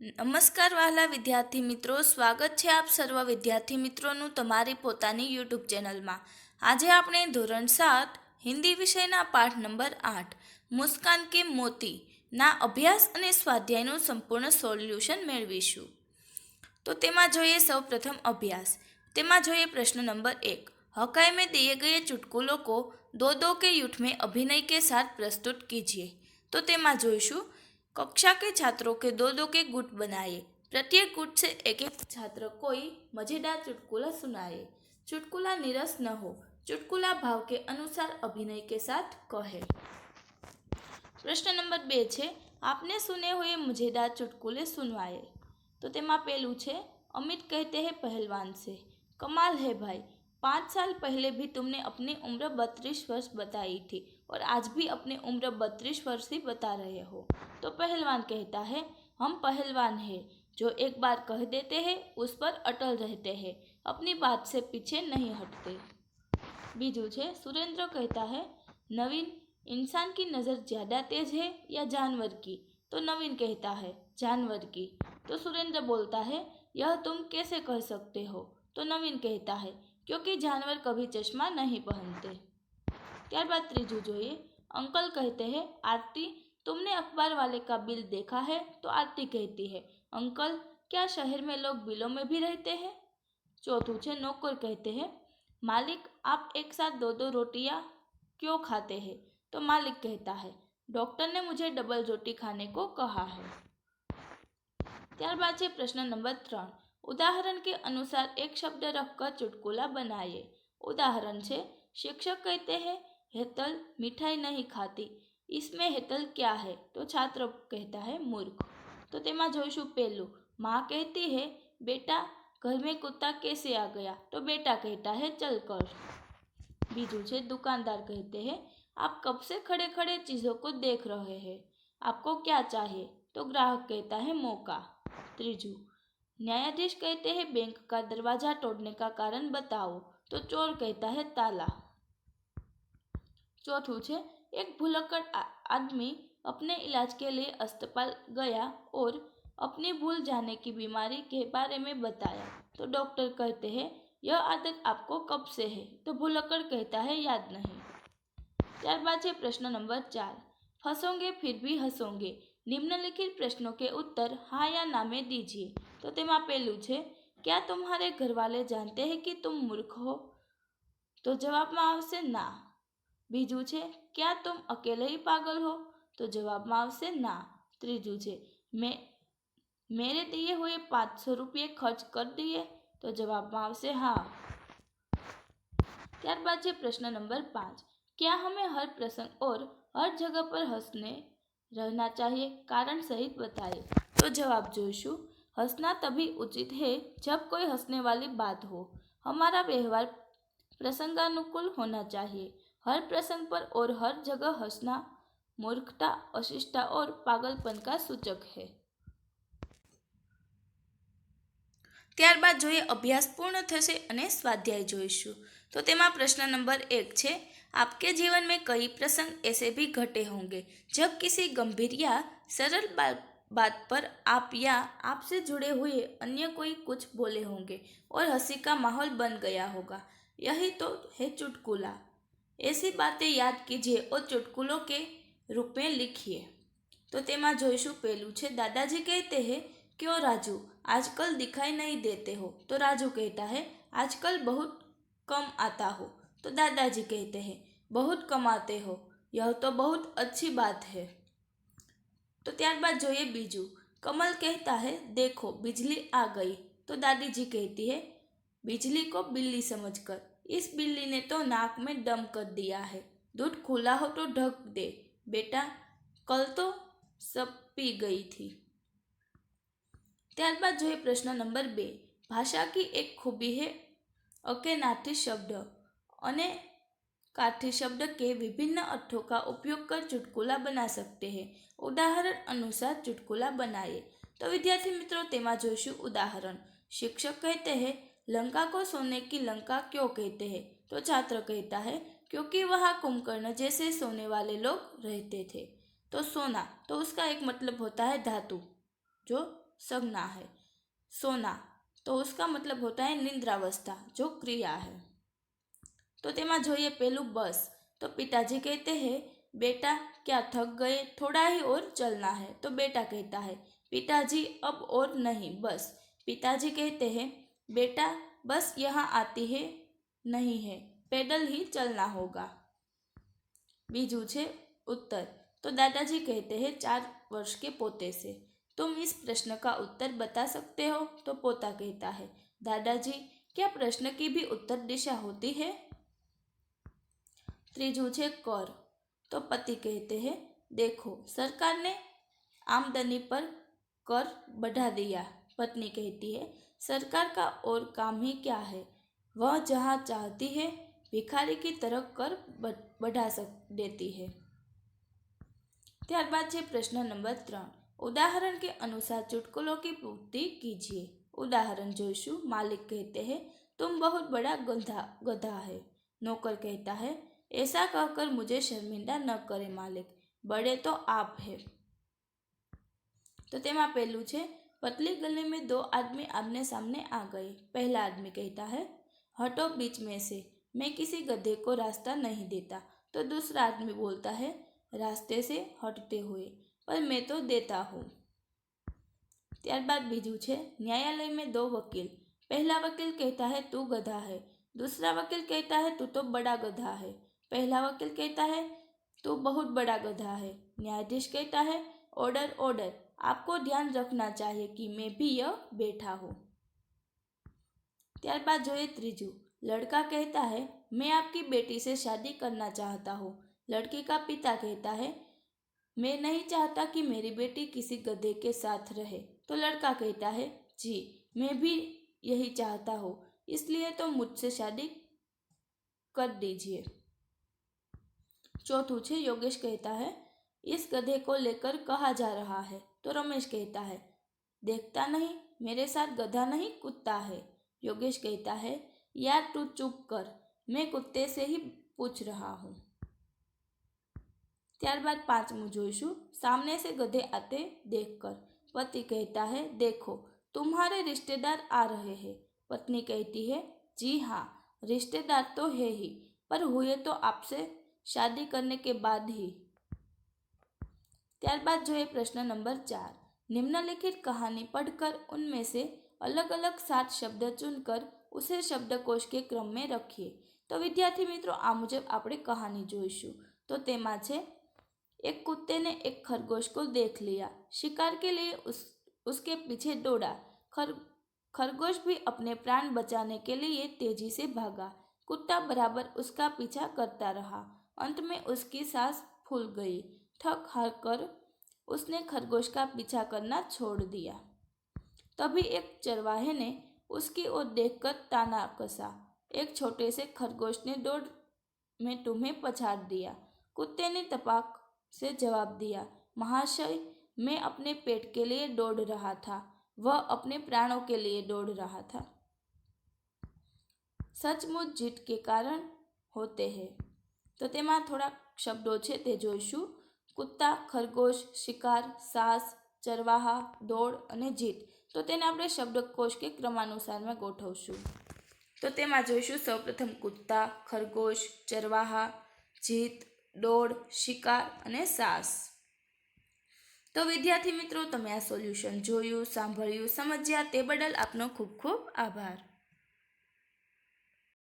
નમસ્કાર વહાલા વિદ્યાર્થી મિત્રો, સ્વાગત છે આપ સર્વ વિદ્યાર્થી મિત્રોનું તમારી પોતાની યુટ્યુબ ચેનલમાં. આજે આપણે ધોરણ 7 હિન્દી વિષયના પાઠ નંબર 8 મુસ્કાન કે મોતીના અભ્યાસ અને સ્વાધ્યાયનું સંપૂર્ણ સોલ્યુશન મેળવીશું. તો તેમાં જોઈએ સૌપ્રથમ અભ્યાસ. તેમાં જોઈએ પ્રશ્ન નંબર 1. हकाई में दिए गए चुटकुलों को दो दो के युद्ध में अभिनय के साथ प्रस्तुत कीजिए. तो તેમાં જોઈશું कक्षा के छात्रों के दो दो के गुट बनाए. प्रत्येक गुट से एक एक छात्र कोई मजेदार चुटकुला सुनाए. चुटकुला निरस न हो, चुटकुला भाव के अनुसार अभिनय के साथ कहे. प्रश्न नंबर 2 છે आपने सुने हुए मजेदार चुटकुले सुनवाए. तो તેમાં પહેલું છે अमित कहते हैं पहलवान से, कमाल है भाई, 5 साल पहले भी तुमने अपनी उम्र 32 वर्ष बताई थी और आज भी अपनी उम्र 32 वर्ष ही बता रहे हो. तो पहलवान कहता है, हम पहलवान हैं जो एक बार कह देते हैं उस पर अटल रहते हैं, अपनी बात से पीछे नहीं हटते. बीजू है सुरेंद्र कहता है, नवीन, इंसान की नज़र ज़्यादा तेज है या जानवर की. तो नवीन कहता है, जानवर की. तो सुरेंद्र बोलता है, यह तुम कैसे कह सकते हो. तो नवीन कहता है, क्योंकि जानवर कभी चश्मा नहीं पहनते. ત્યારબાદ ત્રીજું જોઈએ. अंकल कहते हैं, आरती, तुमने अखबार वाले का बिल देखा है. तो आरती कहती है, अंकल, क्या शहर में लोग बिलों में भी रहते हैं. चौथुं है नौकर कहते हैं, मालिक, आप एक साथ दो दो रोटियां क्यों खाते हैं. तो मालिक कहता है, डॉक्टर ने मुझे डबल रोटी खाने को कहा है. ત્યારબાદ છે પ્રશ્ન નંબર 3. उदाहरण के अनुसार एक शब्द रखकर चुटकुला बनाइए. उदाहरण છે शिक्षक कहते हैं, हेतल मिठाई नहीं खाती, इसमें हेतल क्या है. तो छात्र कहता है, मूर्ख. तो તેમાં જોઈશું પહેલું, माँ कहती है, बेटा घर में कुत्ता कैसे आ गया. तो बेटा कहता है, चल कर. बीजू છે दुकानदार कहते हैं, आप कब से खड़े खड़े चीज़ों को देख रहे हैं, आपको क्या चाहिए. तो ग्राहक कहता है, मौका. त्रीजू, न्यायाधीश कहते हैं, बैंक का दरवाजा तोड़ने का कारण बताओ. तो चोर कहता है, ताला. चौथुं है एक भुलक्कड़ आदमी अपने इलाज के लिए अस्पताल गया और अपनी भूल जाने की बीमारी के बारे में बताया. तो डॉक्टर कहते हैं, यह आदत आपको कब से है. तो भुलक्कड़ कहता है, याद नहीं. ત્યારબાદ છે પ્રશ્ન નંબર 4. फंसोगे फिर भी हंसोगे, निम्नलिखित प्रश्नों के उत्तर हाँ या ना में दीजिए. तो તેમાં પહેલું છે, क्या तुम्हारे घर वाले जानते हैं कि तुम मूर्ख हो. तो જવાબમાં આવશે ના. બીજું છે, क्या तुम अकेले ही पागल हो. तो જવાબમાં આવશે ના. ત્રીજું છે, मेरे दिए हुए 500 रुपये खर्च कर दिए. तो જવાબમાં આવશે હા. ત્યારબાદ છે પ્રશ્ન નંબર 5. क्या हमें हर प्रसंग और हर जगह पर हंसने रहना चाहिए, कारण सहित बताइए. तो जवाब जोईशु, हंसना तभी उचित है जब कोई हंसने वाली बात हो. हमारा व्यवहार प्रसंगानुकूल होना चाहिए. हर प्रसंग पर और हर जगह हंसना मूर्खता, अशिष्टता और पागलपन का सूचक है. ત્યારબાદ જોઈએ અભ્યાસ પૂર્ણ થશે અને સ્વાધ્યાય જોઈશું. તો તેમાં પ્રશ્ન નંબર 1 છે, आपके जीवन में कई प्रसंग ऐसे भी घटे होंगे जब किसी गंभीर या सरल बात पर आप या आपसे जुड़े हुए अन्य कोई कुछ बोले होंगे और हंसी का माहौल बन गया होगा. यही तो है चुटकुला. ऐसी बातें याद कीजिए और चुटकुलों के रूप में लिखिए. तो તેમાં જોઈશું પહેલું છે, दादाजी कहते हैं, क्यों राजू, आजकल दिखाई नहीं देते हो. तो राजू कहता है, आजकल बहुत कम आता हो. तो दादाजी कहते हैं, बहुत कमाते हो, यह तो बहुत अच्छी बात है. तो ત્યારબાદ જોઈએ બીજું, कमल कहता है, देखो बिजली आ गई. तो दादी जी कहती है, बिजली को बिल्ली समझकर, इस बिल्ली ने तो नाक में दम कर दिया है. दूध खुला हो तो ढक दे बेटा, कल तो सब पी गई थी. ત્યારબાદ જોઈએ પ્રશ્ન નંબર 2. भाषा की एक खूबी है अकेनार्थी शब्द અને कार्थी शब्द के विभिन्न अर्थों का उपयोग कर चुटकुला बना सकते हैं. उदाहरण अनुसार चुटकुला बनाइए. तो विद्यार्थी मित्रों તેમાં જોઈશું उदाहरण. शिक्षक कहते हैं, लंका को सोने की लंका क्यों कहते हैं. तो छात्र कहता है, क्योंकि वहाँ कुंभकर्ण जैसे सोने वाले लोग रहते थे. तो सोना, तो उसका एक मतलब होता है धातु, जो संज्ञा है। सोना तो उसका मतलब होता है निंद्रावस्था, जो क्रिया है। तो तेमा જોઈએ पेलू बस। तो पिताजी कहते हैं बेटा क्या थक गए, थोड़ा ही और चलना है। तो बेटा कहता है पिताजी अब और नहीं बस। पिताजी कहते हैं बेटा बस यहाँ आती है नहीं है, पैदल ही चलना होगा। बीजू छे उत्तर। तो दादाजी कहते हैं 4 वर्ष के पोते से तुम इस प्रश्न का उत्तर बता सकते हो। तो पोता कहता है दादाजी क्या प्रश्न की भी उत्तर दिशा होती है। त्रीजू छे कर। तो पति कहते हैं देखो सरकार ने आमदनी पर कर बढ़ा दिया। पत्नी कहती है सरकार का और काम ही क्या है, वह जहाँ चाहती है भिखारी की तरह कर बढ़ा देती है। ત્યારબાદ છે પ્રશ્ન નંબર 3। उदाहरण के अनुसार चुटकुलों की पूर्ति कीजिए। उदाहरण जोईशु। मालिक कहते हैं तुम बहुत बड़ा गधा है। नौकर कहता है ऐसा कहकर मुझे शर्मिंदा न करे मालिक, बड़े तो आप हैं। तो तेमा पहलू छे पतली गली में 2 आदमी आमने सामने आ गए। पहला आदमी कहता है हटो बीच में से, मैं किसी गधे को रास्ता नहीं देता। तो दूसरा आदमी बोलता है रास्ते से हटते हुए, पर मैं तो देता हूँ। ત્યારબાદ बीजू छे न्यायालय में 2 वकील। पहला वकील कहता है तू गधा है। दूसरा वकील कहता है तू तो बड़ा गधा है। पहला वकील कहता है तू बहुत बड़ा गधा है। न्यायाधीश कहता है ऑर्डर ऑर्डर, आपको ध्यान रखना चाहिए कि मैं भी यह बैठा हूँ। ત્યારબાદ જોઈએ ત્રીજું। लड़का कहता है मैं आपकी बेटी से शादी करना चाहता हूँ। लड़की का पिता कहता है मैं नहीं चाहता कि मेरी बेटी किसी गधे के साथ रहे। तो लड़का कहता है जी मैं भी यही चाहता हूँ, इसलिए तो मुझसे शादी कर दीजिए। चौथू छे योगेश कहता है इस गधे को लेकर कहाँ जा रहा है। तो रमेश कहता है देखता नहीं मेरे साथ गधा नहीं कुत्ता है। योगेश कहता है यार तू चुप कर, मैं कुत्ते से ही पूछ रहा हूँ। ત્યારબાદ 5મું જોઈશું। सामने से गधे आते देखकर। पति कहता है देखो तुम्हारे रिश्तेदार आ रहे हैं। पत्नी कहती है जी हाँ रिश्तेदार तो है ही, पर हुए तो आपसे शादी करने के बाद ही। ત્યારબાદ જોઈએ प्रश्न नंबर 4। निम्नलिखित कहानी पढ़कर उनमें से अलग अलग 7 शब्द चुनकर उसे शब्दकोश के क्रम में रखिए। तो विद्यार्थी मित्रों आ मुजब આપણે कहानी જોઈશું। तो તેમાં છે एक कुत्ते ने एक खरगोश को देख लिया, शिकार के लिए उसके पीछे दौड़ा। खरगोश भी अपने प्राण बचाने के लिए तेजी से भागा। कुत्ता बराबर उसका पीछा करता रहा। अंत में उसकी सांस फूल गई। थक हार कर उसने खरगोश का पीछा करना छोड़ दिया। तभी एक चरवाहे ने उसकी ओर देखकर ताना कसा। एक छोटे से खरगोश ने दौड़ में तुम्हें पछाड़ दिया। कुत्ते ने तपाक से जवाब दिया महाशय मैं अपने पेट के लिए दौड़ रहा था, वह अपने प्राणों के लिए दौड़ रहा था। सचमुच जीत के कारण होते हैं। तो तेमा थोड़ा शब्दों छे ते जोईशुं। कुत्ता, खरगोश, शिकार, सास, चरवाहा, दौड़ अने जीत। तो तेने आपणे शब्दकोश के क्रमानुसार में गोठवशुं। तो तेमा जोईशुं सर्वप्रथम कुत्ता, खरगोश, चरवाहा, जीत, दौड़, शिकार अने सास। तो विद्यार्थी मित्रों तमे आ सोल्यूशन जोयुं, सांभळ्युं, समज्या ते बदल आपनो खूब खूब आभार।